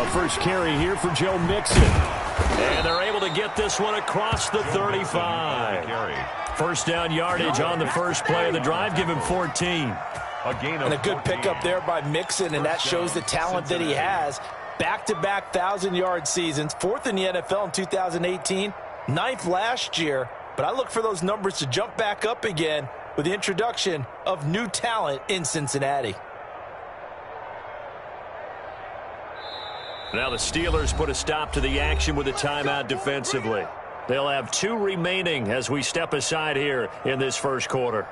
first carry here for Joe Mixon. And they're able to get this one across the 35. First down yardage on the first play of the drive. Give him 14. And a good pickup there by Mixon, and that shows the talent that he has. Back-to-back 1,000-yard seasons, 4th in the NFL in 2018, 9th last year. But I look for those numbers to jump back up again with the introduction of new talent in Cincinnati. Now the Steelers put a stop to the action with a timeout defensively. They'll have 2 remaining as we step aside here in this first quarter.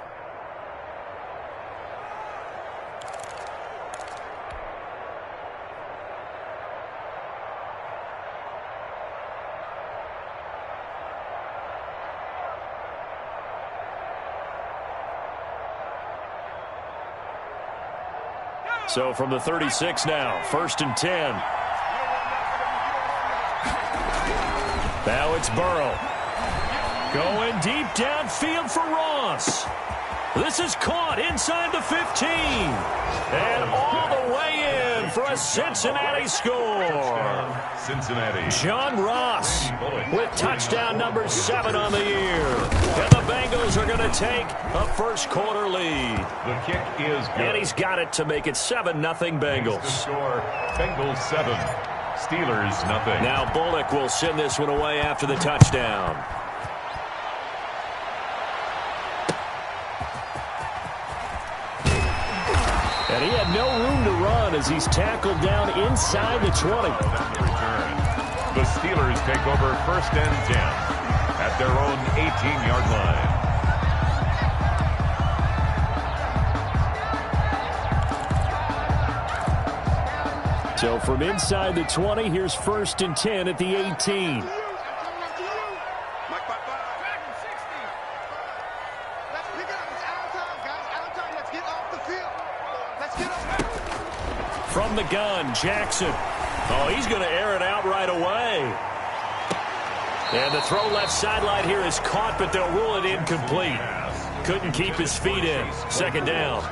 So from the 36 now, 1st and 10. Now it's Burrow. Going deep downfield for Ross. This is caught inside the 15. And all the way in for a Cincinnati score. Cincinnati. John Ross with touchdown number 7 on the year. And the Bengals are going to take a first quarter lead. The kick is good. And he's got it to make it 7-0 Bengals. Score, Bengals 7, Steelers nothing. Now Bullock will send this one away after the touchdown. And he had no room to run as he's tackled down inside the 20. The Steelers take over 1st and 10 at their own 18-yard line. So from inside the 20, here's 1st and 10 at the 18. From the gun, Jackson. Oh, he's going to air it out right away. And the throw left sideline here is caught, but they'll rule it incomplete. Couldn't keep his feet in. 2nd down.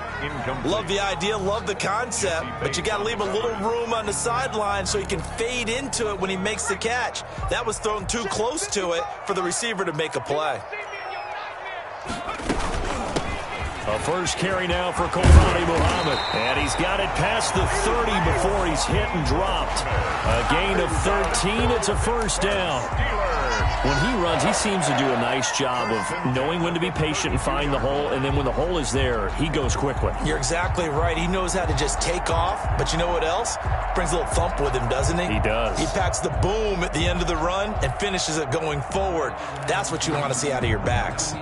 Love the idea, love the concept, but you got to leave a little room on the sideline so he can fade into it when he makes the catch. That was thrown too close to it for the receiver to make a play. A first carry now for Kolbani Muhammad. And he's got it past the 30 before he's hit and dropped. A gain of 13. It's a first down. When he runs, he seems to do a nice job of knowing when to be patient and find the hole. And then when the hole is there, he goes quickly. You're exactly right. He knows how to just take off. But you know what else? Brings a little thump with him, doesn't he? He does. He packs the boom at the end of the run and finishes it going forward. That's what you want to see out of your backs.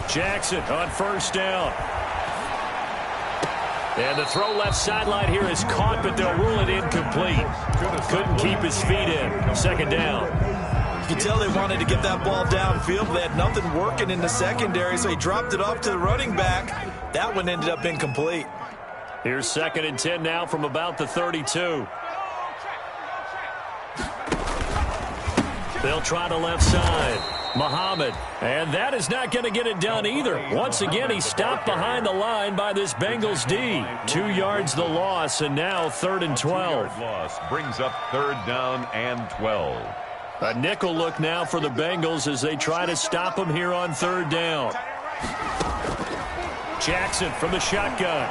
Jackson on first down. And the throw left sideline here is caught, but they'll rule it incomplete. Couldn't keep his feet in. 2nd down. You can tell they wanted to get that ball downfield, but they had nothing working in the secondary, so he dropped it off to the running back. That one ended up incomplete. Here's 2nd and 10 now from about the 32. They'll try the left side. Muhammad, and that is not going to get it done either. Once again, he stopped behind the line by this Bengals D. 2 yards the loss, and now 3rd and 12. Loss brings up 3rd down and 12. A nickel look now for the Bengals as they try to stop him here on 3rd down. Jackson from the shotgun.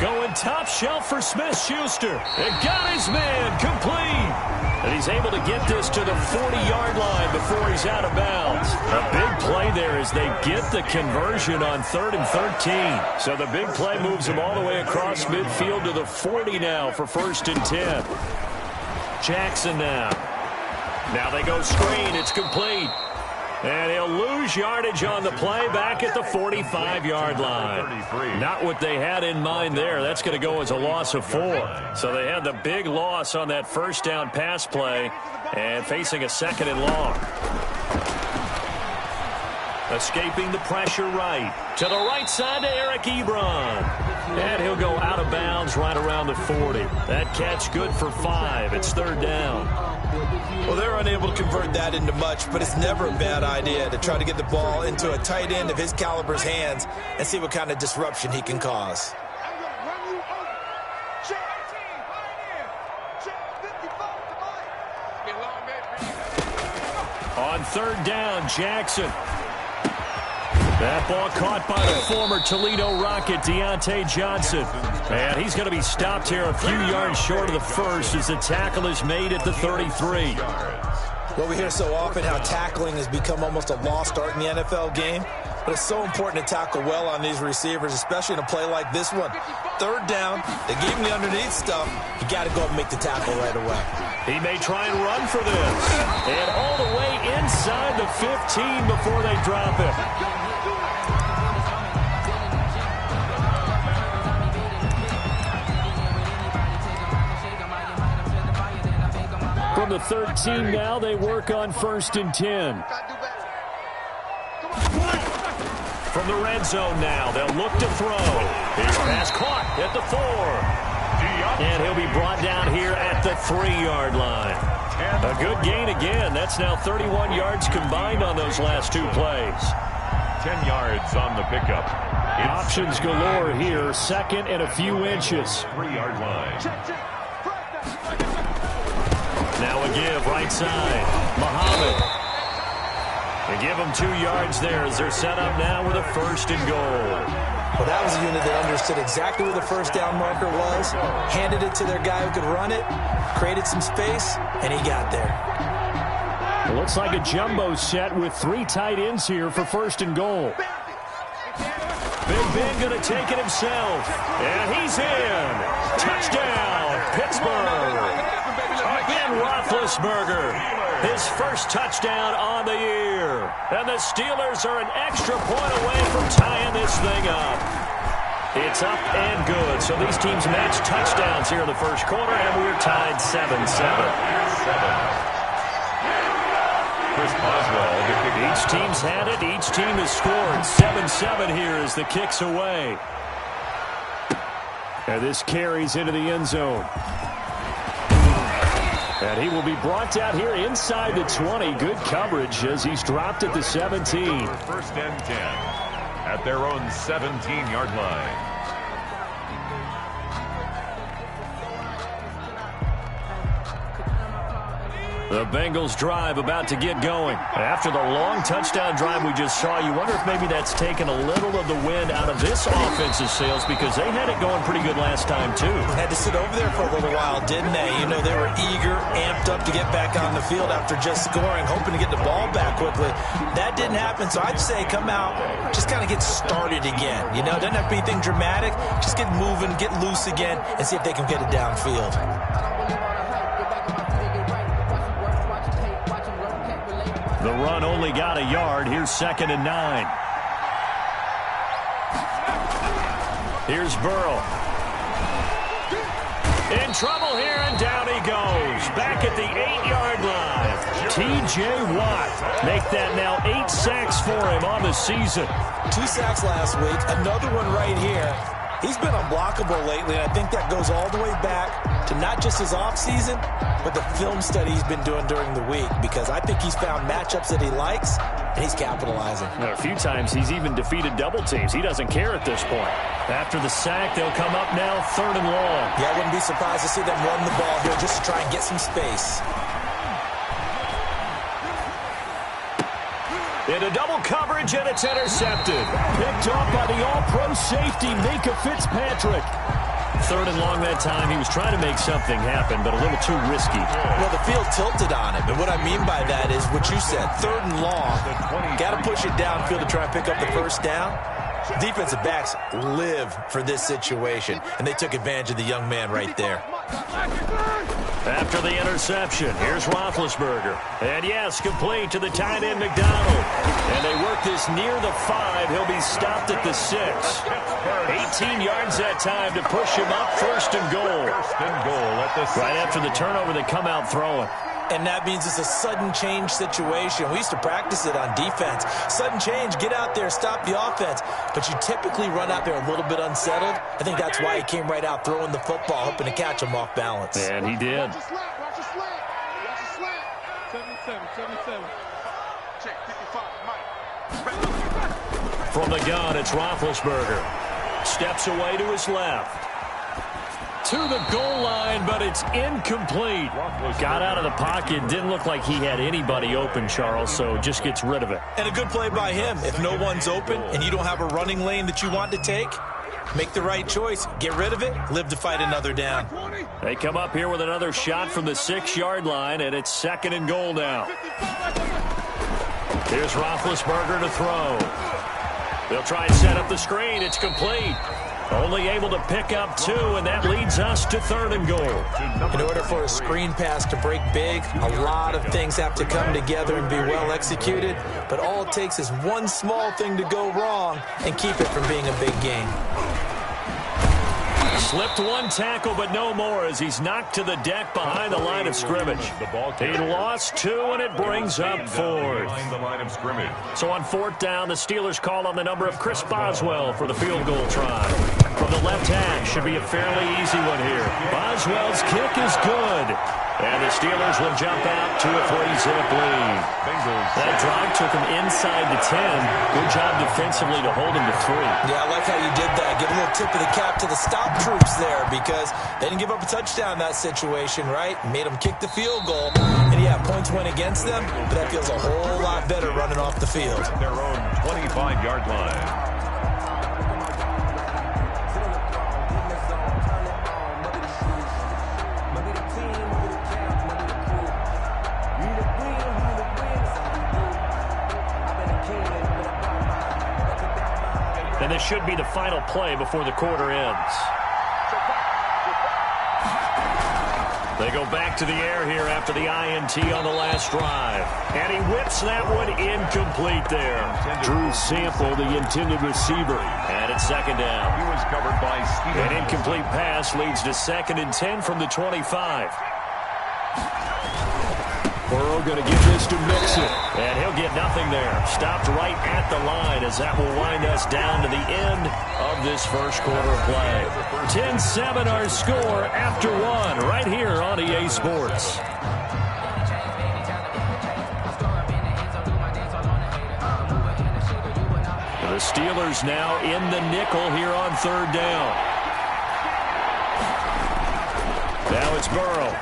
Going top shelf for Smith-Schuster. And got his man complete. And he's able to get this to the 40-yard line before he's out of bounds. A big play there as they get the conversion on 3rd and 13. So the big play moves him all the way across midfield to the 40 now for 1st and 10. Jackson now. Now they go screen. It's complete. And he'll lose yardage on the play back at the 45-yard line. Not what they had in mind there. That's going to go as a loss of 4. So they had the big loss on that first down pass play and facing a 2nd and long. Escaping the pressure right. To the right side to Eric Ebron. And he'll go out of bounds right around the 40. That catch good for 5. It's third down. Well, they're unable to convert that into much, but it's never a bad idea to try to get the ball into a tight end of his caliber's hands and see what kind of disruption he can cause. On third down, Jackson. That ball caught by the former Toledo Rocket, Deontay Johnson. And he's going to be stopped here a few yards short of the first as the tackle is made at the 33. Well, we hear so often how tackling has become almost a lost art in the NFL game. But it's so important to tackle well on these receivers, especially in a play like this one. Third down, they gave him the underneath stuff. You got to go and make the tackle right away. He may try and run for this. And all the way inside the 15 before they drop him. From the 13 now, they work on 1st and 10. From the red zone now, they'll look to throw. His pass caught at the 4. And he'll be brought down here at the 3-yard line. A good gain again. That's now 31 yards combined on those last 2 plays. 10 yards on the pickup. Options galore here. Second and a few inches. 3-yard line. Now a give right side. Muhammad. They give them 2 yards there as they're set up now with a 1st and goal. Well, that was a unit that understood exactly where the first down marker was, handed it to their guy who could run it, created some space, and he got there. It looks like a jumbo set with 3 tight ends here for 1st and goal. Big Ben going to take it himself. And he's in. Touchdown, Pittsburgh. Ben Roethlisberger, his first touchdown on the year. And the Steelers are an extra point away from tying this thing up. It's up and good. So these teams match touchdowns here in the first quarter, and we're tied 7-7. Chris Boswell. Each team's had it. Each team has scored. 7-7 here as the kick's away. And this carries into the end zone. And he will be brought down here inside the 20. Good coverage as he's dropped at the 17. 1st and 10 at their own 17-yard line. The Bengals drive about to get going. After the long touchdown drive we just saw, you wonder if maybe that's taken a little of the wind out of this offense's sails because they had it going pretty good last time, too. Had to sit over there for a little while, didn't they? You know, they were eager, amped up to get back on the field after just scoring, hoping to get the ball back quickly. That didn't happen, so I'd say come out, just kind of get started again. You know, doesn't have to be anything dramatic. Just get moving, get loose again, and see if they can get it downfield. The run only got a yard. Here's 2nd and 9. Here's Burrow. In trouble here, and down he goes. Back at the 8-yard line. T.J. Watt. Make that now 8 sacks for him on the season. 2 sacks last week. Another one right here. He's been unblockable lately, and I think that goes all the way back to not just his offseason, but the film study he's been doing during the week, because I think he's found matchups that he likes, and he's capitalizing. A few times he's even defeated double teams. He doesn't care at this point. After the sack, they'll come up now 3rd and long. Yeah, I wouldn't be surprised to see them run the ball here just to try and get some space. Into double coverage, and it's intercepted. Picked off by the all-pro safety, Minka Fitzpatrick. 3rd and long that time. He was trying to make something happen, but a little too risky. Well, the field tilted on him, and what I mean by that is what you said. 3rd and long. Got to push it downfield to try and pick up the first down. Defensive backs live for this situation, and they took advantage of the young man right there. After the interception, here's Roethlisberger. And yes, complete to the tight end McDonald. And they work this near the 5. He'll be stopped at the 6. 18 yards that time to push him up 1st and goal. 1st and goal at the 6. Right after the turnover, they come out throwing. And that means it's a sudden change situation. We used to practice it on defense. Sudden change, get out there, stop the offense. But you typically run out there a little bit unsettled. I think that's why he came right out throwing the football, hoping to catch him off balance. And he did. Watch the slant. Watch the slant. Watch the slant. 77. Check 55. Mike. From the gun, it's Roethlisberger. Steps away to his left. To the goal line, but it's incomplete. Got out of the pocket. Didn't look like he had anybody open, Charles, so just gets rid of it. And a good play by him. If no one's open and you don't have a running lane that you want to take, make the right choice. Get rid of it. Live to fight another down. They come up here with another shot from the 6-yard line, and it's 2nd and goal now. Here's Roethlisberger to throw. They'll try and set up the screen. It's complete. Only able to pick up 2, and that leads us to 3rd and goal. In order for a screen pass to break big, a lot of things have to come together and be well executed. But all it takes is one small thing to go wrong and keep it from being a big game. Slipped one tackle, but no more as he's knocked to the deck behind the line of scrimmage. He lost 2, and it brings up 4th. So on 4th down, the Steelers call on the number of Chris Boswell for the field goal try. From the left hash, should be a fairly easy one here. Boswell's kick is good. And the Steelers will jump out to a 3-zip lead. That drive took him inside the 10. Good job defensively to hold him to 3. Yeah, I like how you did that. Give a little tip of the cap to the stop troops there because they didn't give up a touchdown in that situation, right? Made them kick the field goal. And, yeah, points went against them, but that feels a whole lot better running off the field. Their own 25-yard line. And this should be the final play before the quarter ends. They go back to the air here after the INT on the last drive. And he whips that one incomplete there. Drew Sample, the intended receiver. And it's 2nd down. He was covered by Stephen. An incomplete pass leads to 2nd and 10 from the 25. Burrow going to give this to Mixon. And he'll get nothing there. Stopped right at the line as that will wind us down to the end of this first quarter play. 10-7 our score after 1 right here on EA Sports. The Steelers now in the nickel here on 3rd down. Now it's Burrow.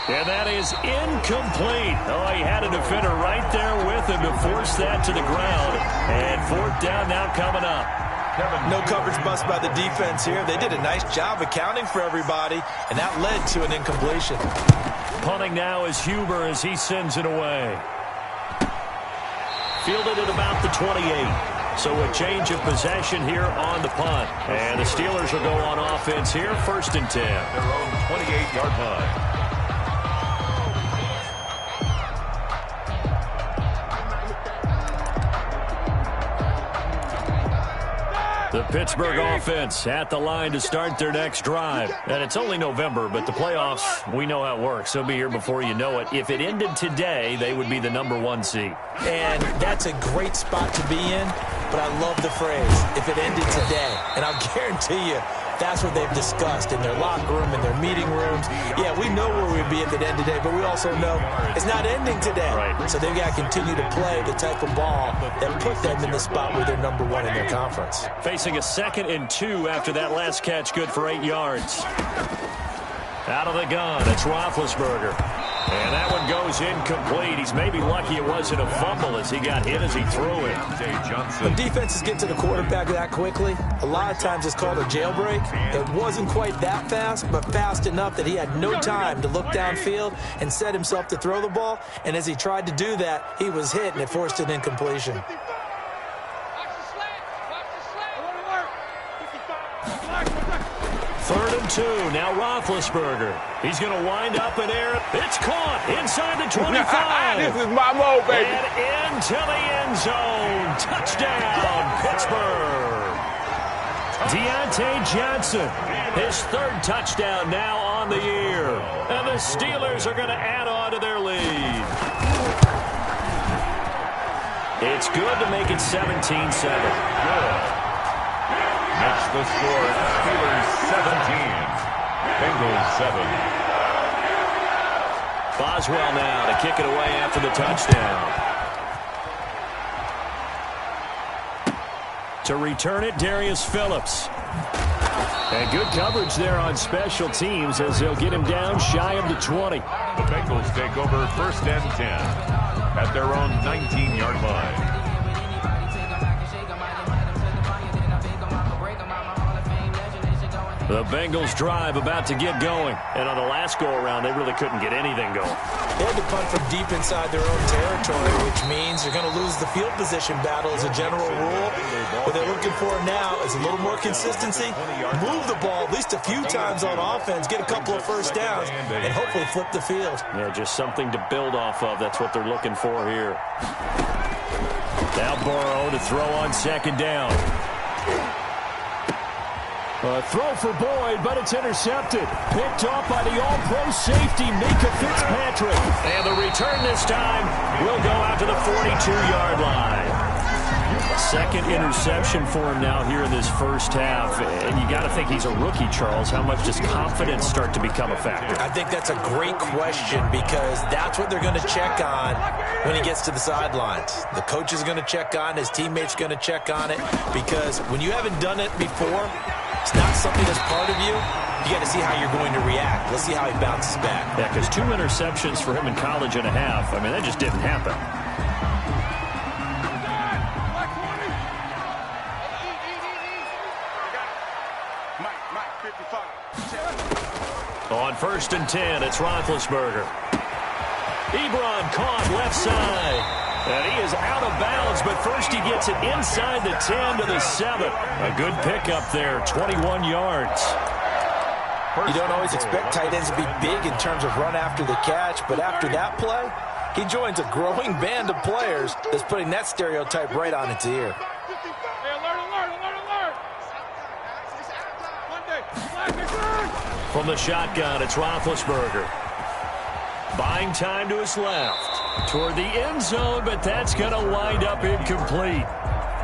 And that is incomplete. Oh, he had a defender right there with him to force that to the ground. And 4th down now coming up. No coverage bust by the defense here. They did a nice job accounting for everybody, and that led to an incompletion. Punting now is Huber as he sends it away. Fielded at about the 28. So a change of possession here on the punt. And the Steelers will go on offense here, 1st and 10. Their own 28-yard line. The Pittsburgh offense at the line to start their next drive. And it's only November, but the playoffs, we know how it works. They'll be here before you know it. If it ended today, they would be the number 1 seed. And that's a great spot to be in, but I love the phrase, if it ended today. And I'll guarantee you, that's what they've discussed in their locker room, in their meeting rooms. Yeah, we know where we'd be if it ended today, but we also know it's not ending today. Right. So they've got to continue to play the type of ball that put them in the spot where they're number 1 in their conference. Facing a 2nd and 2 after that last catch, good for 8 yards. Out of the gun, it's Roethlisberger. And that one goes incomplete. He's maybe lucky it wasn't a fumble as he got hit as he threw it. When defenses get to the quarterback that quickly, a lot of times it's called a jailbreak. It wasn't quite that fast, but fast enough that he had no time to look downfield and set himself to throw the ball. And as he tried to do that, he was hit, and it forced an incompletion. 3rd and 2. Now Roethlisberger. He's going to wind up in air. It's caught inside the 25. This is my mode, baby. And into the end zone. Touchdown, Pittsburgh. Deontay Johnson. His 3rd touchdown now on on the year. And the Steelers are going to add on to their lead. It's good to make it 17-7. Good. That's the score. Steelers 17. Bengals 7. Boswell now to kick it away after the touchdown. To return it, Darius Phillips. And good coverage there on special teams as they'll get him down shy of the 20. The Bengals take over 1st and 10 at their own 19-yard line. The Bengals drive about to get going. And on the last go-around, they really couldn't get anything going. They had to punt from deep inside their own territory, which means you're going to lose the field position battle as a general rule. What they're looking for now is a little more consistency, move the ball at least a few times on offense, get a couple of first downs, and hopefully flip the field. Yeah, just something to build off of. That's what they're looking for here. Now Burrow to throw on 2nd down. A throw for Boyd, but it's intercepted. Picked off by the all-pro safety, Mika Fitzpatrick. And the return this time will go out to the 42-yard line. 2nd interception for him now here in this first half. And you got to think he's a rookie, Charles. How much does confidence start to become a factor? I think that's a great question because that's what they're going to check on when he gets to the sidelines. The coach is going to check on, his teammates going to check on it, because when you haven't done it before, it's not something that's part of you. You got to see how you're going to react. Let's see how he bounces back. Yeah, because 2 interceptions for him in college and a half. I mean, that just didn't happen. On 1st and 10, it's Roethlisberger. Ebron caught left side. And he is out of bounds, but first he gets it inside the 10 to the 7. A good pickup there, 21 yards. You don't always expect tight ends to be big in terms of run after the catch, but after that play, he joins a growing band of players that's putting that stereotype right on its ear. From the shotgun, it's Roethlisberger. Buying time to his left. Toward the end zone, but that's going to wind up incomplete.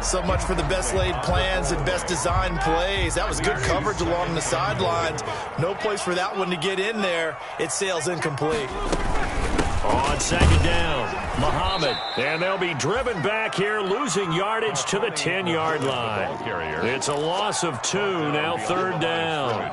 So much for the best laid plans and best designed plays. That was good coverage along the sidelines. No place for that one to get in there. It sails incomplete. On 2nd down, Muhammad. And they'll be driven back here, losing yardage to the 10-yard line. It's a loss of 2, now 3rd down.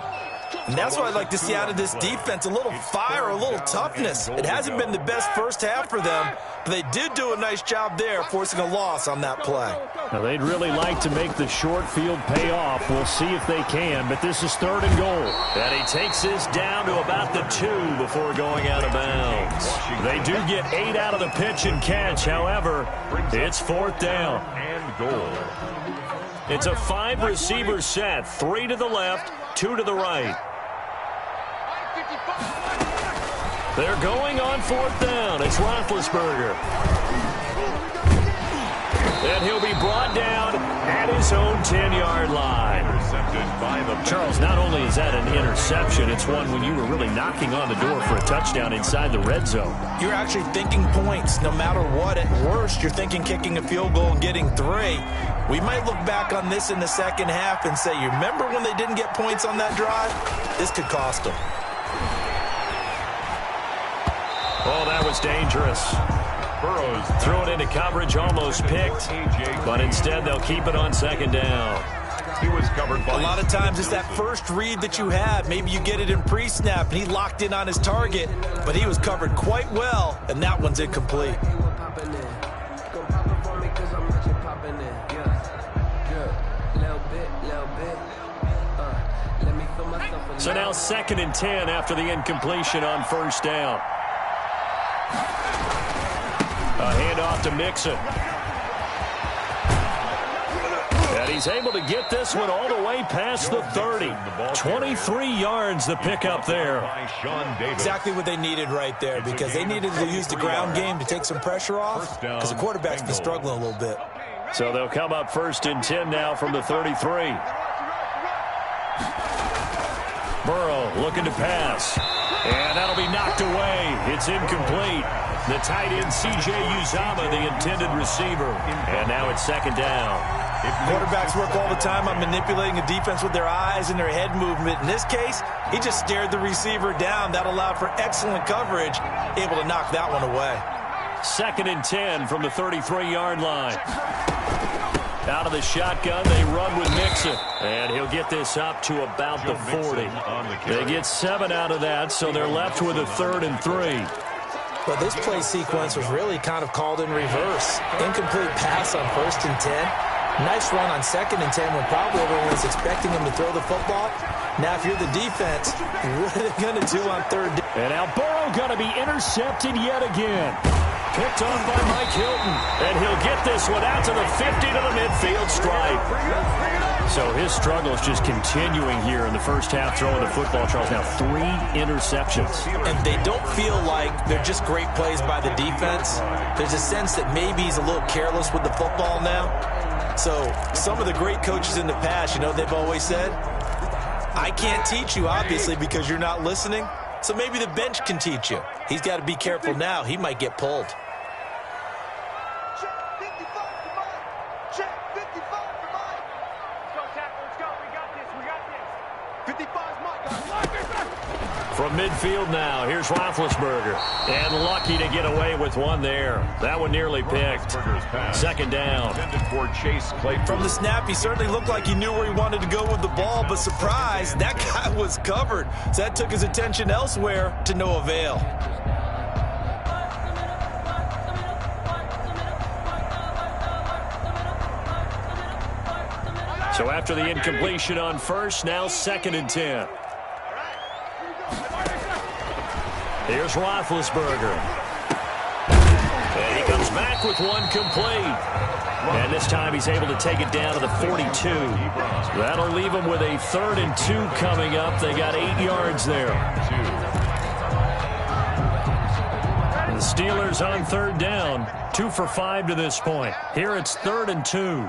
And that's what I'd like to see out of this defense, a little fire, a little toughness. It hasn't been the best first half for them, but they did do a nice job there, forcing a loss on that play. Now, they'd really like to make the short field pay off. We'll see if they can, but this is 3rd and goal. And he takes this down to about the 2 before going out of bounds. They do get 8 out of the pitch and catch. However, it's 4th down. And goal. It's a 5-receiver set, 3 to the left, 2 to the right. They're going on 4th down. It's Roethlisberger. And he'll be brought down at his own 10-yard line. Intercepted by the Charles, not only is that an interception, it's one when you were really knocking on the door for a touchdown inside the red zone. You're actually thinking points. No matter what, at worst, you're thinking kicking a field goal and getting 3. We might look back on this in the second half and say, you remember when they didn't get points on that drive? This could cost them. Oh, that was dangerous. Burrows Threw it into coverage, almost picked, but instead they'll keep it on 2nd down. He was covered by a lot of times it's that first read that you have. Maybe you get it in pre-snap, and he locked in on his target, but he was covered quite well, and that one's incomplete. So now 2nd and 10 after the incompletion on 1st down. A handoff to Mixon. And he's able to get this one all the way past the 30. 23 yards the pickup there. Exactly what they needed right there, because they needed to use the ground game to take some pressure off, because the quarterback's been struggling a little bit. So they'll come up 1st and 10 now from the 33. Burrow looking to pass. And that'll be knocked away. It's incomplete. The tight end, C.J. Uzomah, the intended receiver. And now it's second down. Quarterbacks work all the time on manipulating a defense with their eyes and their head movement. In this case, he just stared the receiver down. That allowed for excellent coverage, able to knock that one away. Second and 10 from the 33-yard line. Out of the shotgun, they run with Mixon. And he'll get this up to about the 40. They get 7 out of that, so they're left with a 3rd and 3. But this play sequence was really kind of called in reverse. Incomplete pass on 1st and 10. Nice run on 2nd and 10 when probably everyone was expecting him to throw the football. Now, if you're the defense, what are they going to do on 3rd down? And now Burrow going to be intercepted yet again. Picked on by Mike Hilton. And he'll get this one out to the 50 to the midfield stripe. So his struggle is just continuing here in the first half throwing the football. Charles, now 3 interceptions. And they don't feel like they're just great plays by the defense. There's a sense that maybe he's a little careless with the football now. So some of the great coaches in the past, you know, they've always said, I can't teach you, obviously, because you're not listening. So maybe the bench can teach you. He's got to be careful now. He might get pulled. From midfield now, here's Roethlisberger. And lucky to get away with one there. That one nearly picked. Second down. From the snap, he certainly looked like he knew where he wanted to go with the ball, but surprise, that guy was covered. So that took his attention elsewhere to no avail. So after the incompletion on 1st, now 2nd and 10. Here's Roethlisberger. And he comes back with one complete. And this time he's able to take it down to the 42. That'll leave him with a 3rd and 2 coming up. They got 8 yards there. The Steelers on 3rd down. 2 for 5 to this point. Here it's 3rd and 2.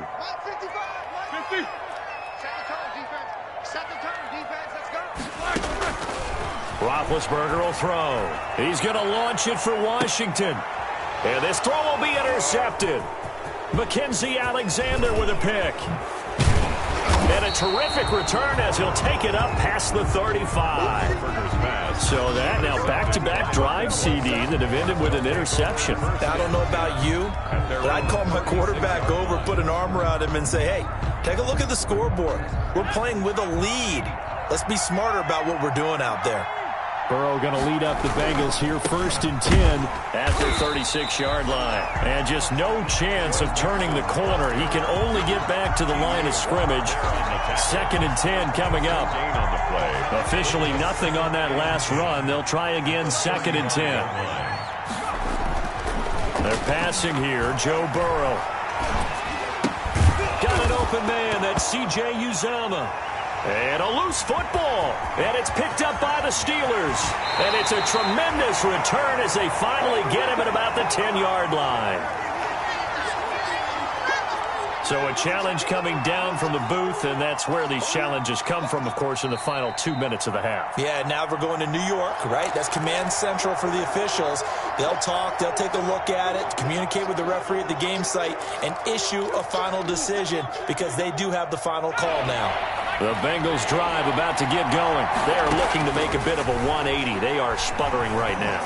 Roethlisberger will throw. He's going to launch it for Washington. And this throw will be intercepted. Mackenzie Alexander with a pick. And a terrific return as he'll take it up past the 35. So that now back-to-back drive CD that have ended with an interception. I don't know about you, but I'd call my quarterback over, put an arm around him and say, hey, take a look at the scoreboard. We're playing with a lead. Let's be smarter about what we're doing out there. Burrow going to lead up the Bengals here 1st and 10 at their 36-yard line. And just no chance of turning the corner. He can only get back to the line of scrimmage. 2nd and 10 coming up. Officially nothing on that last run. They'll try again 2nd and 10. They're passing here. Joe Burrow. Got an open man. That's C.J. Uzomah. And a loose football. And it's picked up by the Steelers. And it's a tremendous return as they finally get him at about the 10-yard line. So a challenge coming down from the booth, and that's where these challenges come from, of course, in the final 2 minutes of the half. Yeah, now we're going to New York, right? That's command central for the officials. They'll talk, they'll take a look at it, communicate with the referee at the game site, and issue a final decision because they do have the final call now. The Bengals drive about to get going. They are looking to make a bit of a 180. They are sputtering right now.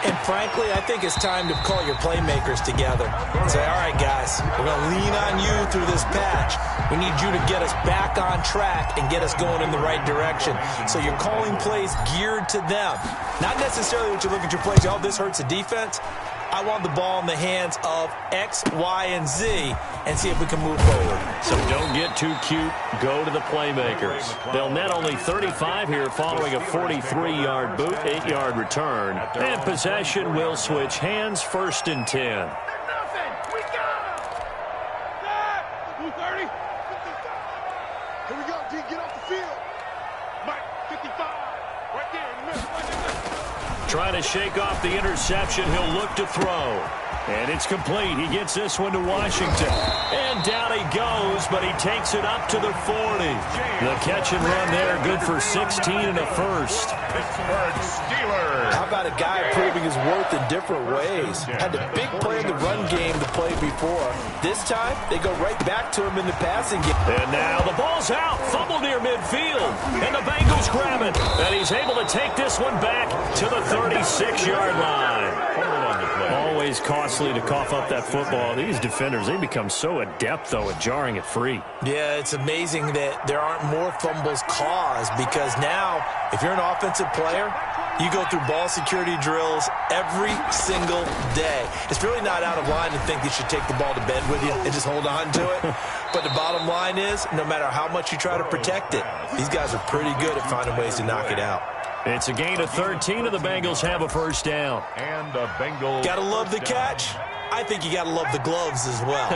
And frankly, I think it's time to call your playmakers together and say, all right, guys, we're going to lean on you through this patch. We need you to get us back on track and get us going in the right direction. So you're calling plays geared to them. Not necessarily what you're looking at your plays. Oh, this hurts the defense. I want the ball in the hands of X, Y, and Z and see if we can move forward. So don't get too cute. Go to the playmakers. They'll net only 35 here following a 43-yard boot, 8-yard return. And possession will switch hands 1st and 10. Here we go, D. Get off the field. Mike, 55. Right there in the middle. Trying to shake off the interception. He'll look to throw. And it's complete. He gets this one to Washington. And down he goes, but he takes it up to the 40. The catch and run there, good for 16 and a first. Pittsburgh Steelers. How about a guy proving his worth in different ways? Had a big play in the run game to play before. This time, they go right back to him in the passing game. And now the ball's out. Fumble near midfield. And the Bengals grab it. And he's able to take this one back to the 36-yard line. Always costly to cough up that football. These defenders, they become so adept, though, at jarring it free. Yeah, it's amazing that there aren't more fumbles caused because now, if you're an offensive player, you go through ball security drills every single day. It's really not out of line to think you should take the ball to bed with you and just hold on to it. But the bottom line is, no matter how much you try to protect it, these guys are pretty good at finding ways to knock it out. It's a gain of 13, and the Bengals have a first down. And the Bengals. Gotta love the catch. I think you gotta love the gloves as well.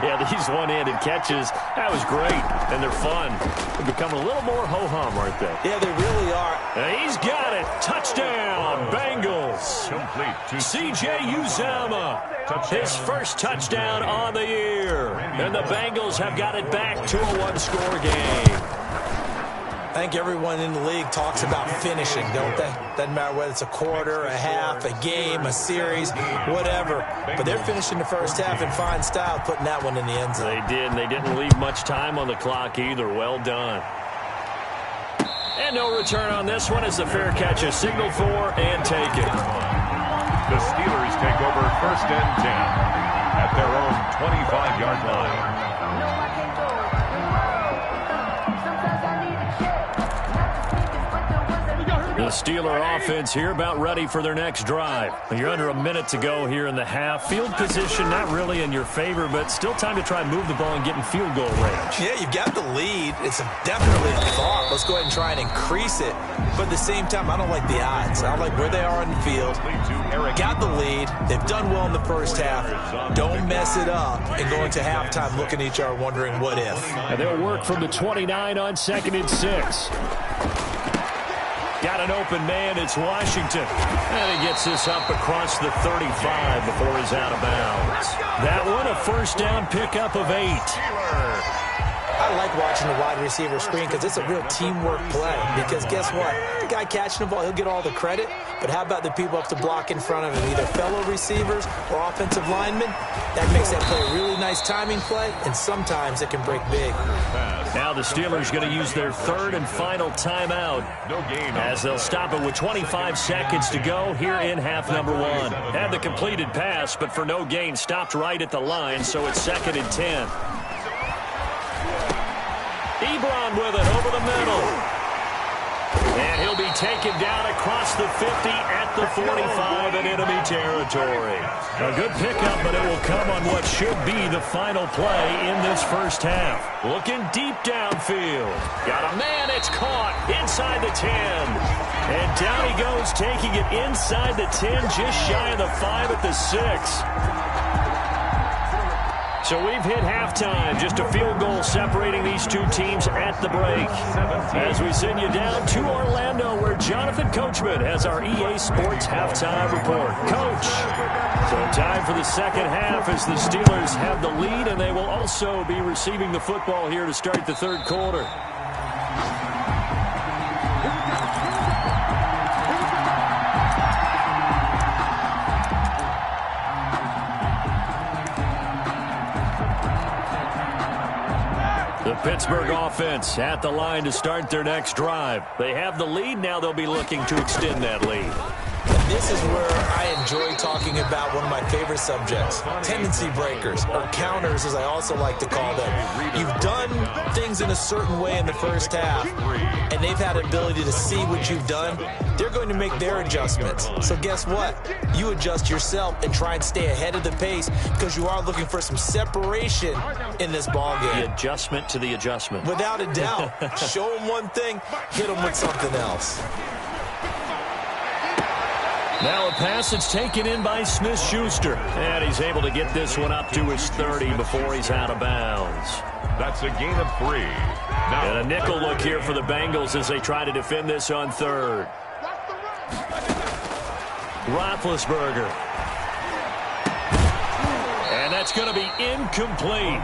Yeah, these one-handed catches, that was great, and they're fun. They become a little more ho-hum, aren't they? Yeah, they really are. And he's got it. Touchdown, Bengals. Complete to C.J. Uzomah. His first touchdown on the year. And the Bengals have got it back to a one-score game. I think everyone in the league talks about finishing, don't they? Doesn't matter whether it's a quarter, a half, a game, a series, whatever. But they're finishing the first half in fine style, putting that one in the end zone. They did, and they didn't leave much time on the clock either. Well done. And no return on this one as the fair catch is signaled for and taken. The Steelers take over first and 10 at their own 25-yard line. The Steeler offense here about ready for their next drive. You're under a minute to go here in the half. Field position not really in your favor, but still time to try and move the ball and get in field goal range. Yeah, you've got the lead. It's definitely a thought. Let's go ahead and try and increase it. But at the same time, I don't like the odds. I don't like where they are in the field. Got the lead. They've done well in the first half. Don't mess it up and go into halftime looking at each other wondering what if. And they'll work from the 29 on 2nd and 6. Got an open man. It's Washington. And he gets this up across the 35 before he's out of bounds. That one, a first down pickup of 8. I like watching the wide receiver screen because it's a real teamwork play. Because guess what? The guy catching the ball, he'll get all the credit. But how about the people up to block in front of him, either fellow receivers or offensive linemen? That makes that play a really nice timing play, and sometimes it can break big. Now the Steelers going to use their third and final timeout as they'll stop it with 25 seconds to go here in half number 1. Had the completed pass, but for no gain, stopped right at the line, so it's 2nd and 10. Ebron with it over the middle. And he'll be taken down across the 50 at the 45 in enemy territory. A good pickup, but it will come on what should be the final play in this first half. Looking deep downfield. Got a man, it's caught inside the 10. And down he goes, taking it inside the 10, just shy of the 5 at the 6. So we've hit halftime, just a field goal separating these two teams at the break. As we send you down to Orlando, where Jonathan Coachman has our EA Sports halftime report. Coach, so time for the second half as the Steelers have the lead, and they will also be receiving the football here to start the third quarter. The Pittsburgh offense at the line to start their next drive. They have the lead. Now they'll be looking to extend that lead. This is where I enjoy talking about one of my favorite subjects, tendency breakers, or counters as I also like to call them. You've done things in a certain way in the first half, and they've had an ability to see what you've done. They're going to make their adjustments. So guess what? You adjust yourself and try and stay ahead of the pace because you are looking for some separation in this ball game. The adjustment to the adjustment. Without a doubt. Show them one thing, hit them with something else. Now a pass that's taken in by Smith-Schuster. And he's able to get this one up to his 30 before he's out of bounds. That's a gain of 3. Now, and a nickel look here for the Bengals as they try to defend this on third. Roethlisberger. That's going to be incomplete.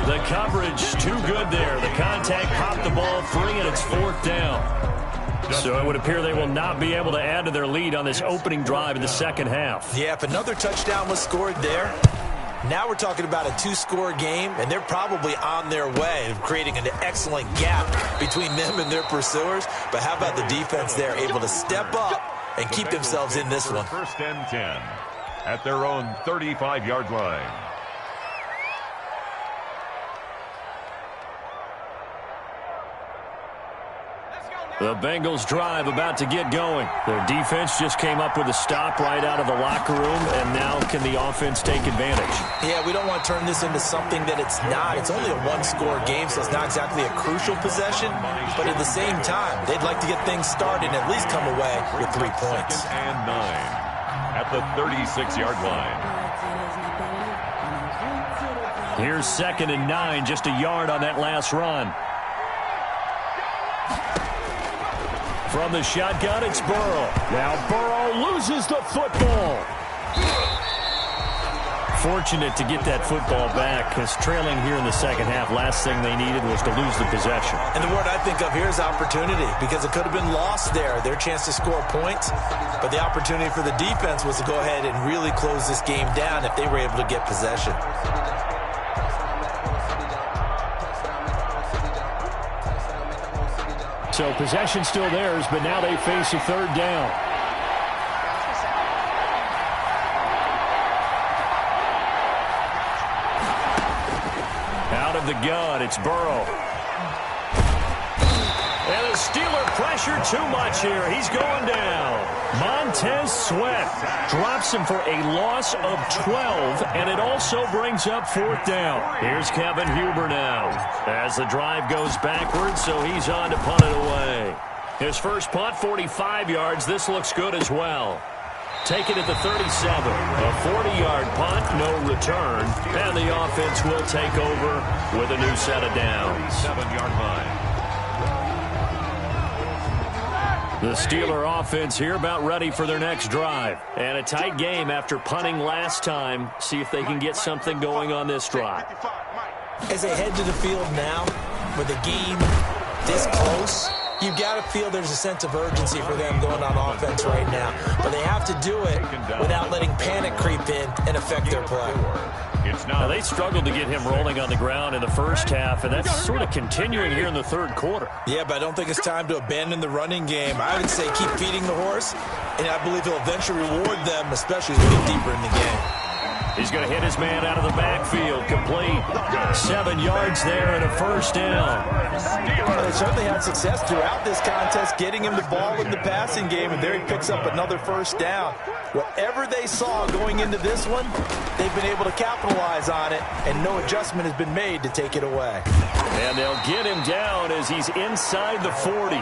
The coverage too good there. The contact popped the ball free, and it's 4th down. So it would appear they will not be able to add to their lead on this opening drive in the second half. Yeah, if another touchdown was scored there, now we're talking about a 2-score game, and they're probably on their way of creating an excellent gap between them and their pursuers. But how about the defense there, able to step up and keep themselves in this one? 1st and 10 at their own 35-yard line. The Bengals drive about to get going. Their defense just came up with a stop right out of the locker room, and now can the offense take advantage? Yeah, we don't want to turn this into something that it's not. It's only a 1-score game, so it's not exactly a crucial possession. But at the same time, they'd like to get things started and at least come away with 3 points. 2nd and 9 at the 36-yard line. Here's 2nd and 9, just a yard on that last run. From the shotgun, it's Burrow. Now Burrow loses the football. Fortunate to get that football back, because trailing here in the second half, last thing they needed was to lose the possession. And the word I think of here is opportunity, because it could have been lost there, their chance to score points. But the opportunity for the defense was to go ahead and really close this game down if they were able to get possession. So possession still theirs, but now they face a 3rd down. Out of the gun, it's Burrow. And the Steeler pressure too much here. He's going down. Montez Sweat drops him for a loss of 12, and it also brings up 4th down. Here's Kevin Huber now as the drive goes backwards, so he's on to punt it away. His first punt, 45 yards. This looks good as well. Take it at the 37. A 40-yard punt, no return, and the offense will take over with a new set of downs. 7-yard line. The Steeler offense here about ready for their next drive. And a tight game after punting last time. See if they can get something going on this drive. As they head to the field now, with the game this close, you've got to feel there's a sense of urgency for them going on offense right now. But they have to do it without letting panic creep in and affect their play. Now, they struggled to get him rolling on the ground in the first half, and that's sort of continuing here in the 3rd quarter. Yeah, but I don't think it's time to abandon the running game. I would say keep feeding the horse, and I believe he'll eventually reward them, especially as we get deeper in the game. He's going to hit his man out of the backfield. Complete. 7 yards there and a 1st down. They certainly had success throughout this contest, getting him the ball in the passing game, and there he picks up another 1st down. Whatever they saw going into this one, they've been able to capitalize on it, and no adjustment has been made to take it away. And they'll get him down as he's inside the 40.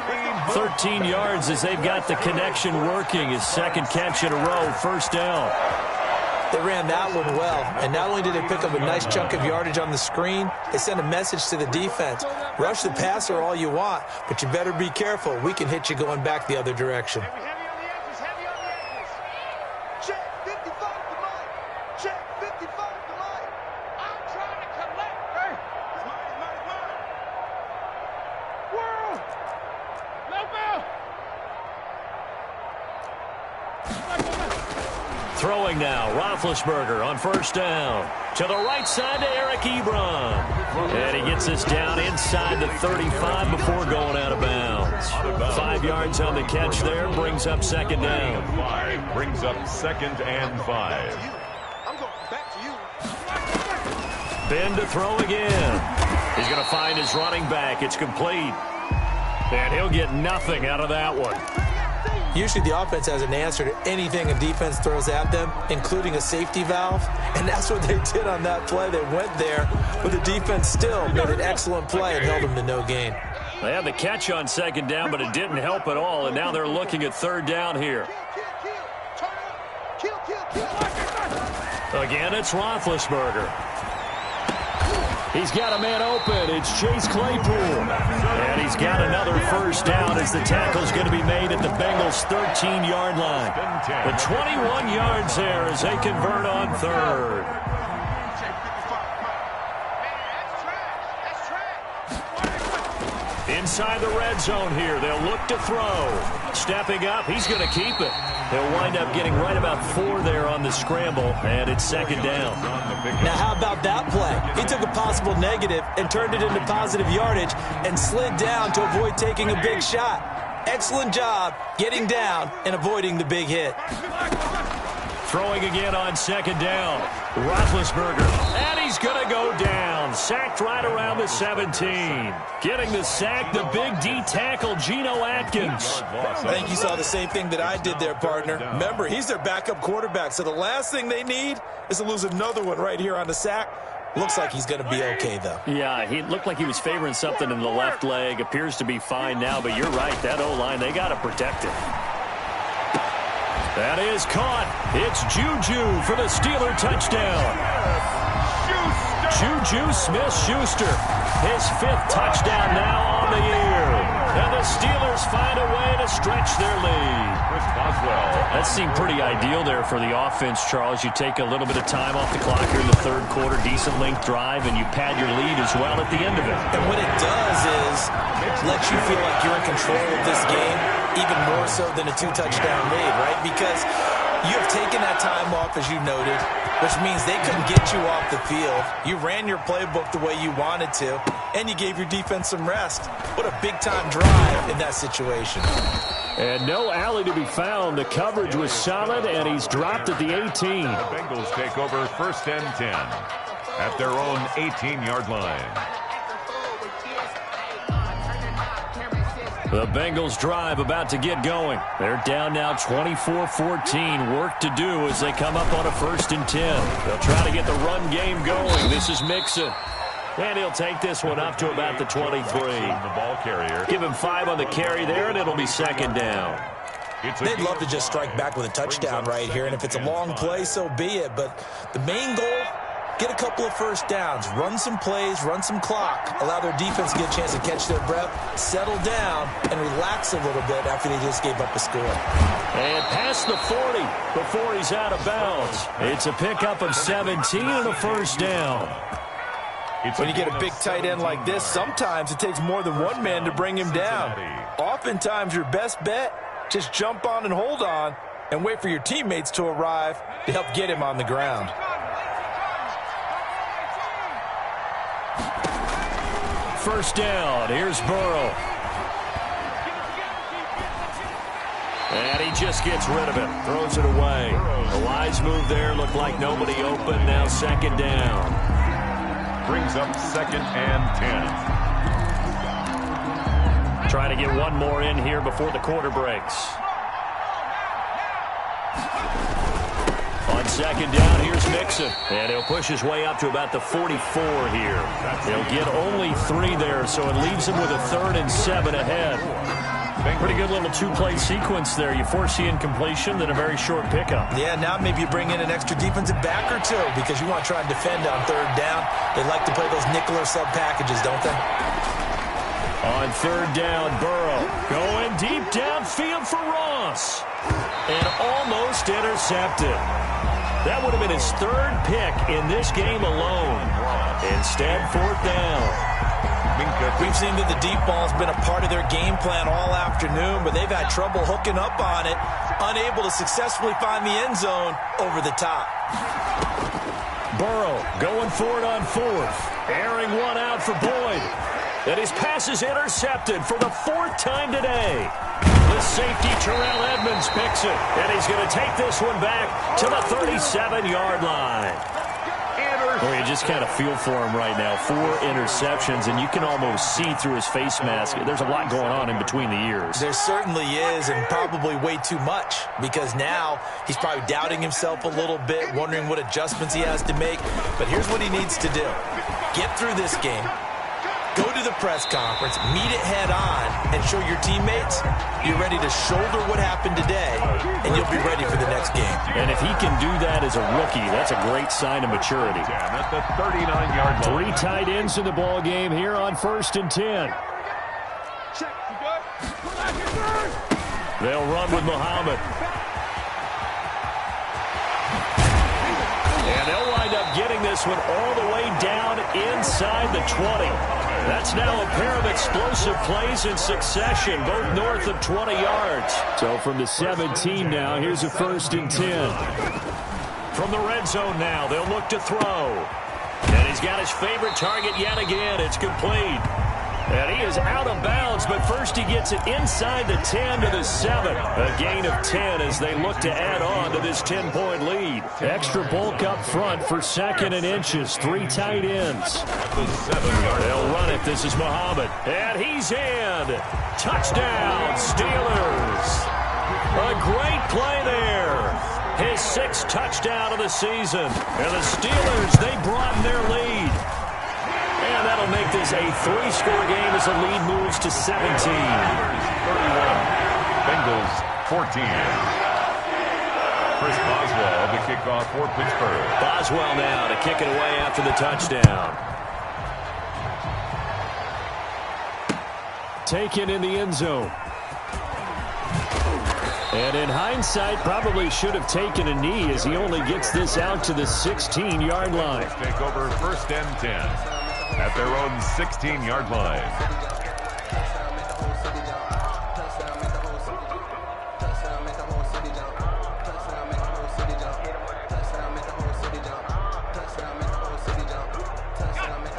13 yards as they've got the connection working. His 2nd catch in a row, 1st down. They ran that one well, and not only did they pick up a nice chunk of yardage on the screen, they sent a message to the defense. Rush the passer all you want, but you better be careful. We can hit you going back the other direction. Heavy on the edges, heavy on the edges. Check 55 to Mike. Check 55 to Mike. I'm trying to collect. Hey, it's mine. World. Left ball. Throwing now, Roethlisberger on 1st down. To the right side to Eric Ebron. And he gets us down inside the 35 before going out of bounds. 5 yards on the catch there, brings up 2nd down. 5 brings up 2nd and 5. I'm going back to you. Ben to throw again. He's going to find his running back. It's complete. And he'll get nothing out of that one. Usually the offense has an answer to anything a defense throws at them, including a safety valve, and that's what they did on that play. They went there, but the defense still made an excellent play and held them to no gain. They had the catch on 2nd down, but it didn't help at all, and now they're looking at 3rd down here. Kill. Again, it's Roethlisberger. He's got a man open. It's Chase Claypool. And he's got another 1st down as the tackle's going to be made at the Bengals' 13-yard line. The 21 yards there as they convert on 3rd. Inside the red zone here. They'll look to throw. Stepping up, he's going to keep it. He'll wind up getting right about 4 there on the scramble, and it's second down. Now, how about that play? He took a possible negative and turned it into positive yardage and slid down to avoid taking a big shot. Excellent job getting down and avoiding the big hit. Throwing again on second down. Roethlisberger, and he's going to go down. Sacked right around the 17. Getting the sack, the big D tackle, Geno Atkins. I think you saw the same thing that I did there, partner. Remember, he's their backup quarterback, so the last thing they need is to lose another one right here on the sack. Looks like he's going to be okay, though. Yeah, he looked like he was favoring something in the left leg. Appears to be fine now, but you're right. That O-line, they got to protect it. That is caught. It's Juju for the Steeler touchdown. Juju Smith-Schuster, his 5th touchdown now on the year. And the Steelers find a way to stretch their lead. That seemed pretty ideal there for the offense, Charles. You take a little bit of time off the clock here in the 3rd quarter, decent length drive, and you pad your lead as well at the end of it. And what it does is let you feel like you're in control of this game, even more so than a 2-touchdown lead, right? Because you have taken that time off, as you noted, which means they couldn't get you off the field. You ran your playbook the way you wanted to, and you gave your defense some rest. What a big-time drive in that situation. And no alley to be found. The coverage was solid, and he's dropped at the 18. The Bengals take over 1st and 10 at their own 18-yard line. The Bengals drive about to get going. They're down now 24-14. Work to do as they come up on a 1st and 10. They'll try to get the run game going. This is Mixon. And he'll take this one up to about the 23. The ball carrier. Give him 5 on the carry there, and it'll be second down. They'd love to just strike back with a touchdown right here, and if it's a long play, so be it. But the main goal, get a couple of first downs, run some plays, run some clock, allow their defense to get a chance to catch their breath, settle down, and relax a little bit after they just gave up a score. And past the 40 before he's out of bounds. It's a pickup of 17 and a first down. When you get a big tight end like this, sometimes it takes more than one man to bring him down. Oftentimes, your best bet, just jump on and hold on and wait for your teammates to arrive to help get him on the ground. First down. Here's Burrow. And he just gets rid of it. Throws it away. A wise move there. Looked like nobody open. Now second down. Brings up 2nd and 10. Trying to get one more in here before the quarter breaks. On second down, here's Mixon. And he'll push his way up to about the 44 here. He'll get only 3 there, so it leaves him with a 3rd and 7 ahead. Pretty good little 2-play sequence there. You force the incompletion, then a very short pickup. Yeah, now maybe you bring in an extra defensive back or 2 because you want to try and defend on 3rd down. They like to play those nickel or sub packages, don't they? On 3rd down, Burrow going deep downfield for Ross. And almost intercepted. That would have been his 3rd pick in this game alone. Instead, 4th down. We've seen that the deep ball has been a part of their game plan all afternoon, but they've had trouble hooking up on it, unable to successfully find the end zone over the top. Burrow going for it on 4th. Airing one out for Boyd. And his pass is intercepted for the 4th time today. The safety, Terrell Edmonds, picks it. And he's going to take this one back to the 37-yard line. Well, you just kind of feel for him right now. 4 interceptions, and you can almost see through his face mask. There's a lot going on in between the ears. There certainly is, and probably way too much, because now he's probably doubting himself a little bit, wondering what adjustments he has to make. But here's what he needs to do. Get through this game. Go to the press conference, meet it head on, and show your teammates you're ready to shoulder what happened today, and you'll be ready for the next game. And if he can do that as a rookie, that's a great sign of maturity. At the 39-yard line. 3 tight ends in the ball game here on 1st and 10. They'll run with Muhammad. And they'll wind up getting this one all the way down inside the 20. That's now a pair of explosive plays in succession, both north of 20 yards. So from the 17 now, here's a 1st and 10. From the red zone now, they'll look to throw. And he's got his favorite target yet again. It's complete. And he is out of bounds, but first he gets it inside the 10 to the 7. A gain of 10 as they look to add on to this 10-point lead. Extra bulk up front for 2nd and inches. 3 tight ends. They'll run it. This is Muhammad. And he's in. Touchdown, Steelers. A great play there. His 6th touchdown of the season. And the Steelers, they broaden their lead. And that'll make this a 3-score game as the lead moves to 17. 31. Bengals 14. Chris Boswell, the kickoff for Pittsburgh. Boswell now to kick it away after the touchdown. Taken in the end zone. And in hindsight, probably should have taken a knee as he only gets this out to the 16-yard line. Take over 1st and 10 at their own 16-yard line.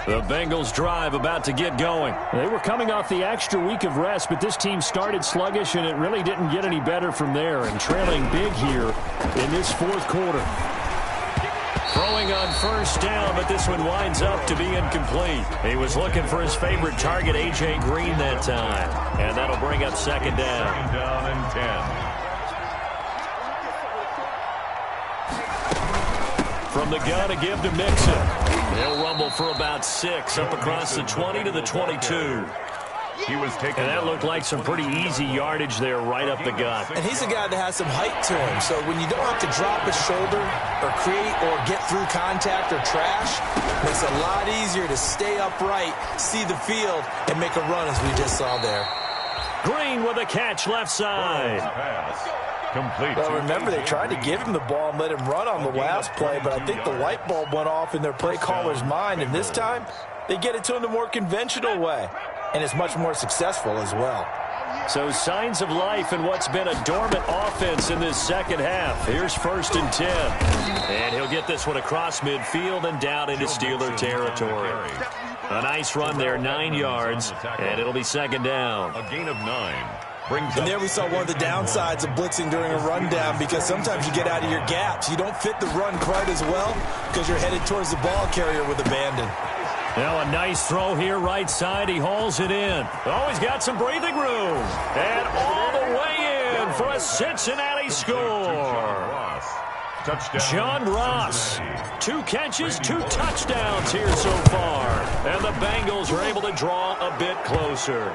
The Bengals drive about to get going. They were coming off the extra week of rest, but this team started sluggish, and it really didn't get any better from there, and trailing big here in this 4th quarter. Throwing on 1st down, but this one winds up to be incomplete. He was looking for his favorite target, A.J. Green, that time. And that'll bring up 2nd down. 2nd down and 10. From the gun to give to Mixon. He'll rumble for about 6 up across the 20 to the 22. He was taken. And that looked like some pretty easy yardage there right up the gut. And he's a guy that has some height to him, so when you don't have to drop his shoulder or create or get through contact or trash, it's a lot easier to stay upright, see the field, and make a run as we just saw there. Green with a catch left side. Complete. Well, remember, they tried to give him the ball and let him run on the last play, but I think the light bulb went off in their play caller's mind, and this time they get it to him the more conventional way, and it's much more successful as well. So signs of life in what's been a dormant offense in this 2nd half. Here's 1st and 10. And he'll get this one across midfield and down into Steeler territory. A nice run there, 9 yards, and it'll be 2nd down. A gain of 9. And there we saw one of the downsides of blitzing during a rundown, because sometimes you get out of your gaps. You don't fit the run quite as well because you're headed towards the ball carrier with abandon. Now a nice throw here right side. He hauls it in. Oh, he's got some breathing room. And all the way in for a Cincinnati score. John Ross. 2 catches, 2 touchdowns here so far. And the Bengals are able to draw a bit closer.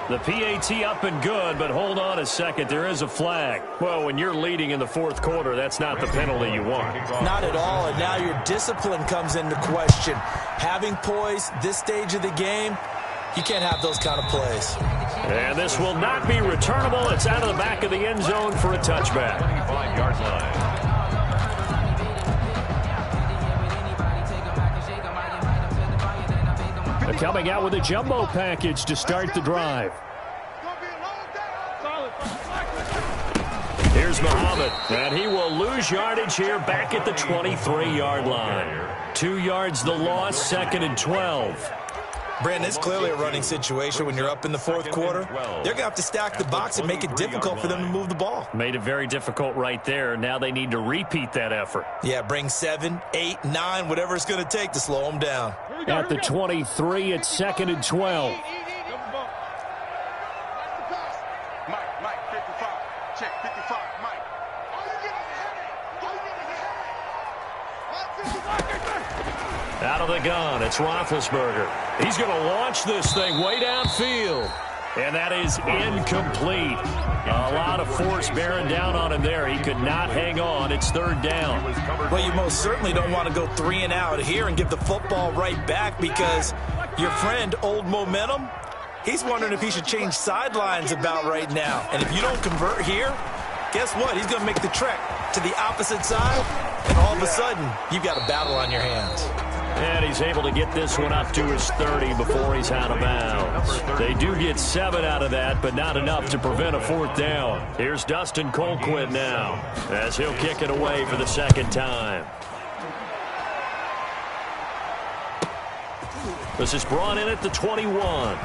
The PAT up and good, but hold on a second. There is a flag. Well, when you're leading in the 4th quarter, that's not the penalty you want. Not at all, and now your discipline comes into question. Having poise this stage of the game, you can't have those kind of plays. And this will not be returnable. It's out of the back of the end zone for a touchback. 25-yard line. Coming out with a jumbo package to start the drive. Here's Muhammad, and he will lose yardage here back at the 23-yard line. 2 yards the loss, 2nd and 12. Brandon, it's clearly a running situation when you're up in the 4th quarter. They're going to have to stack the box and make it difficult for them to move the ball. Made it very difficult right there. Now they need to repeat that effort. Yeah, bring 7, 8, 9, whatever it's going to take to slow them down. At the 23, it's 2nd and 12. Mike, 55. Check, 55, Mike. Out of the gun, it's Roethlisberger. He's going to launch this thing way downfield. And that is incomplete. A lot of force bearing down on him there. He could not hang on. It's 3rd down. Well, you most certainly don't want to go 3 and out here and give the football right back, because your friend, Old Momentum, he's wondering if he should change sidelines about right now. And if you don't convert here, guess what? He's going to make the trek to the opposite side, and all of a sudden, you've got a battle on your hands. And he's able to get this one up to his 30 before he's out of bounds. They do get 7 out of that, but not enough to prevent a 4th down. Here's Dustin Colquitt now, as he'll kick it away for the 2nd time. This is brought in at the 21.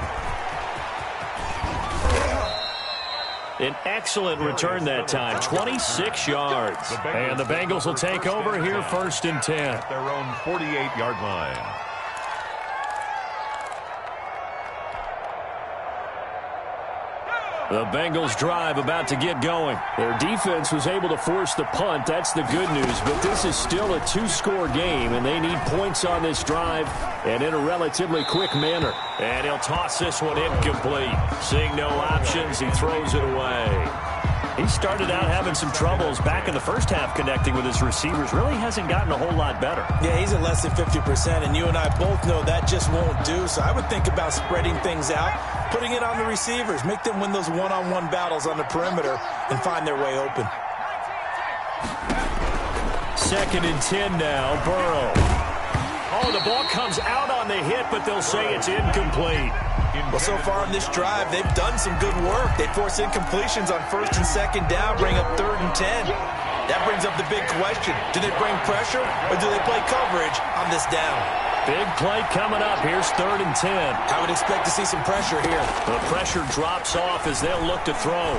An excellent return that time, 26 yards. And the Bengals will take over here 1st and 10. At their own 48-yard line. The Bengals drive about to get going. Their defense was able to force the punt. That's the good news. But this is still a 2-score game, and they need points on this drive and in a relatively quick manner. And he'll toss this one incomplete. Seeing no options, he throws it away. He started out having some troubles back in the first half connecting with his receivers. Really hasn't gotten a whole lot better. Yeah, he's at less than 50%, and you and I both know that just won't do. So I would think about spreading things out, putting it on the receivers, make them win those one-on-one battles on the perimeter and find their way open. 2nd and 10 now, Burrow. Oh, the ball comes out on the hit, but they'll say it's incomplete. Well, so far in this drive, they've done some good work. They force incompletions on 1st and 2nd down, bring up 3rd and 10. That brings up the big question. Do they bring pressure or do they play coverage on this down? Big play coming up. Here's 3rd and 10. I would expect to see some pressure here. The pressure drops off as they'll look to throw.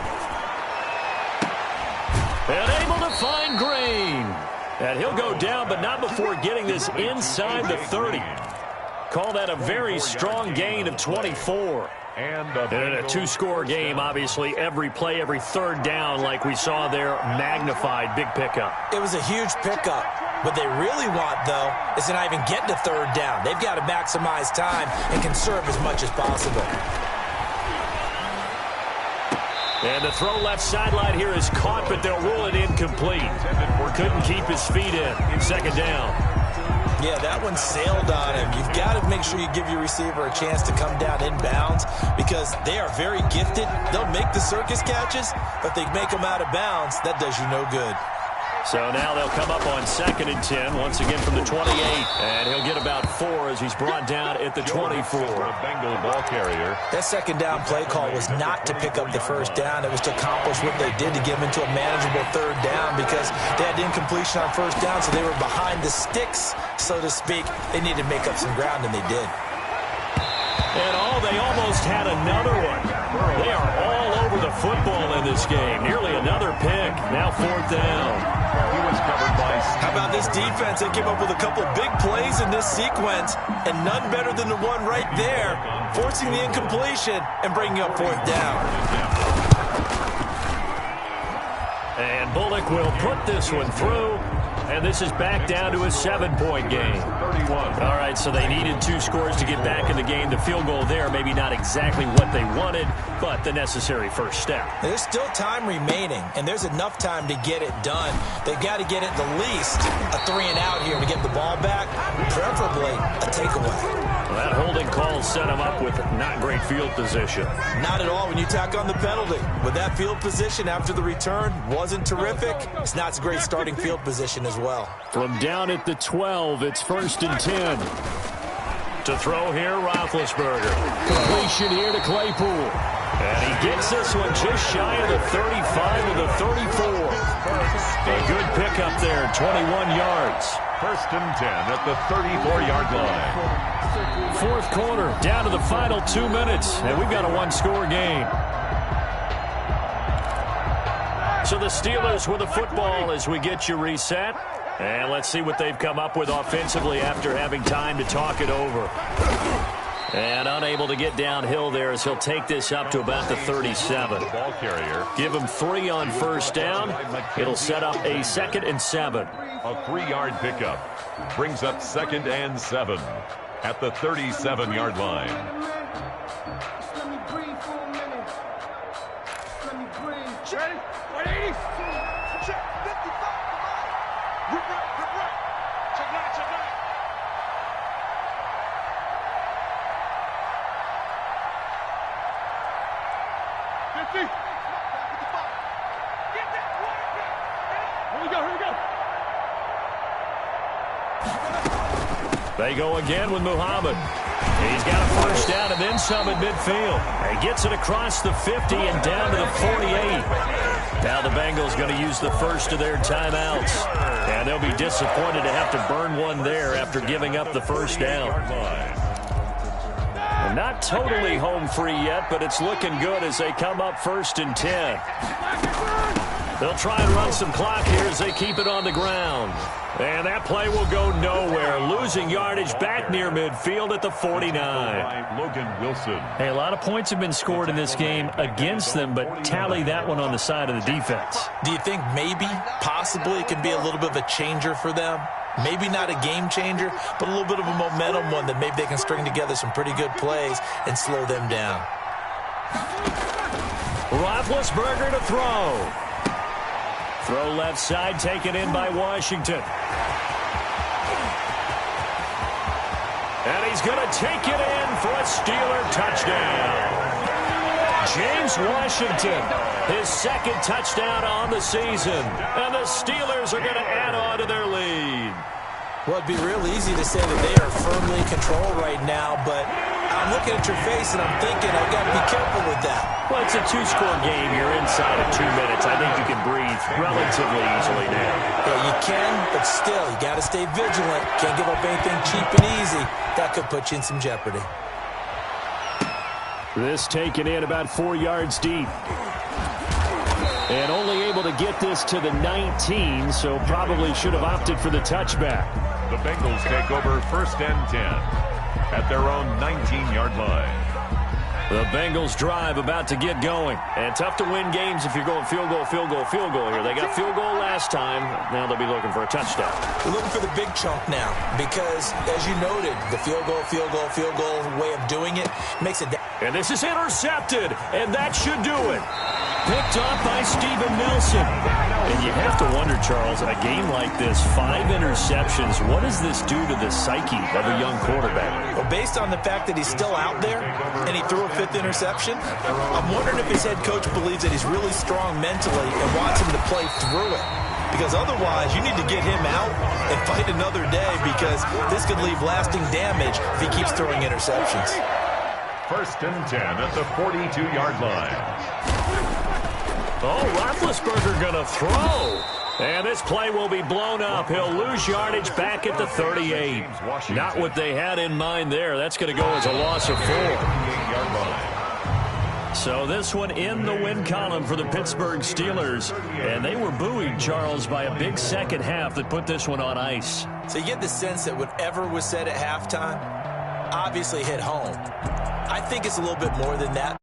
And able to find Green. And he'll go down, but not before getting this inside the 30. Call that a very strong gain of 24. And in a 2-score game, obviously, every play, every 3rd down, like we saw there, magnified. Big pickup. It was a huge pickup. What they really want, though, is to not even get to 3rd down. They've got to maximize time and conserve as much as possible. And the throw left sideline here is caught, but they'll rule it incomplete. Couldn't keep his feet in. 2nd down. Yeah, that one sailed on him. You've got to make sure you give your receiver a chance to come down inbounds because they are very gifted. They'll make the circus catches, but if they make them out of bounds, that does you no good. So now they'll come up on 2nd and 10, once again from the 28. And he'll get about 4 as he's brought down at the 24. Bengal ball carrier. That 2nd down play call was not to pick up the 1st down. It was to accomplish what they did to get them into a manageable 3rd down because they had incompletion on 1st down, so they were behind the sticks, so to speak. They needed to make up some ground, and they did. And they almost had another one. They are all over the football in this game. Nearly another pick. Now 4th down. He was covered by... How about this defense? They came up with a couple big plays in this sequence, and none better than the one right there, forcing the incompletion and bringing up 4th down. And Bullock will put this one through. And this is back down to a 7-point game. 31. All right, so they needed 2 scores to get back in the game. The field goal there, maybe not exactly what they wanted, but the necessary first step. There's still time remaining, and there's enough time to get it done. They've got to get it the least a 3-and-out here to get the ball back, preferably a takeaway. Well, that holding call set him up with not great field position. Not at all when you tack on the penalty. With that field position after the return wasn't terrific, it's not a great starting field position as well. From down at the 12, it's 1st and 10. To throw here, Roethlisberger. Completion here to Claypool. And he gets this one just shy of the 35 to the 34. A good pickup there, 21 yards. 1st and 10 at the 34-yard line. 4th quarter, down to the final 2 minutes, and we've got a 1-score game. So the Steelers with the football as we get you reset. And let's see what they've come up with offensively after having time to talk it over. And unable to get downhill there as he'll take this up to about the 37. Ball carrier. Give him 3 on 1st down. It'll set up a 2nd and 7. A 3-yard pickup. Brings up 2nd and 7 at the 37-yard line. Let me breathe for a minute. Let me breathe. Ready? 180. Check 55. Rip right. Check right. 50. 55. Get that one. Here we go. They go again with Muhammad. He's got a first down and then some at midfield. He gets it across the 50 and down to the 48. Now the Bengals going to use the first of their timeouts. And they'll be disappointed to have to burn one there after giving up the first down. Not totally home free yet, but it's looking good as they come up 1st and 10. They'll try and run some clock here as they keep it on the ground. And that play will go nowhere. Losing yardage back near midfield at the 49. Logan Wilson. Hey, a lot of points have been scored in this game against them, but tally that one on the side of the defense. Do you think maybe, possibly, it can be a little bit of a changer for them? Maybe not a game changer, but a little bit of a momentum one that maybe they can string together some pretty good plays and slow them down. Roethlisberger to throw. Throw left side, taken in by Washington. And he's going to take it in for a Steeler touchdown. James Washington, his second touchdown on the season. And the Steelers are going to add on to their lead. Well, it'd be real easy to say that they are firmly in control right now, but I'm looking at your face and I'm thinking I've got to be careful with that. Well, it's a two-score game. You're inside of 2 minutes. I think you can breathe relatively easily now. Yeah, you can, but still, you got to stay vigilant. Can't give up anything cheap and easy. That could put you in some jeopardy. This taken in about 4 yards deep. And only able to get this to the 19, so probably should have opted for the touchback. The Bengals take over 1st and 10 at their own 19-yard line. The Bengals drive about to get going. And tough to win games if you're going field goal, field goal, field goal here. They got field goal last time. Now they'll be looking for a touchdown. We're looking for the big chunk now because, as you noted, the field goal way of doing it makes it. And this is intercepted, and that should do it. Picked off by Steven Nelson. And you have to wonder, Charles, in a game like this, 5 interceptions, what does this do to the psyche of a young quarterback? Well, based on the fact that he's still out there and he threw a 5th interception, I'm wondering if his head coach believes that he's really strong mentally and wants him to play through it. Because otherwise, you need to get him out and fight another day because this could leave lasting damage if he keeps throwing interceptions. 1st and 10 at the 42-yard line. Oh, Roethlisberger going to throw. And this play will be blown up. He'll lose yardage back at the 38. Not what they had in mind there. That's going to go as a loss of 4. So this one in the win column for the Pittsburgh Steelers. And they were buoyed, Charles, by a big second half that put this one on ice. So you get the sense that whatever was said at halftime obviously hit home. I think it's a little bit more than that.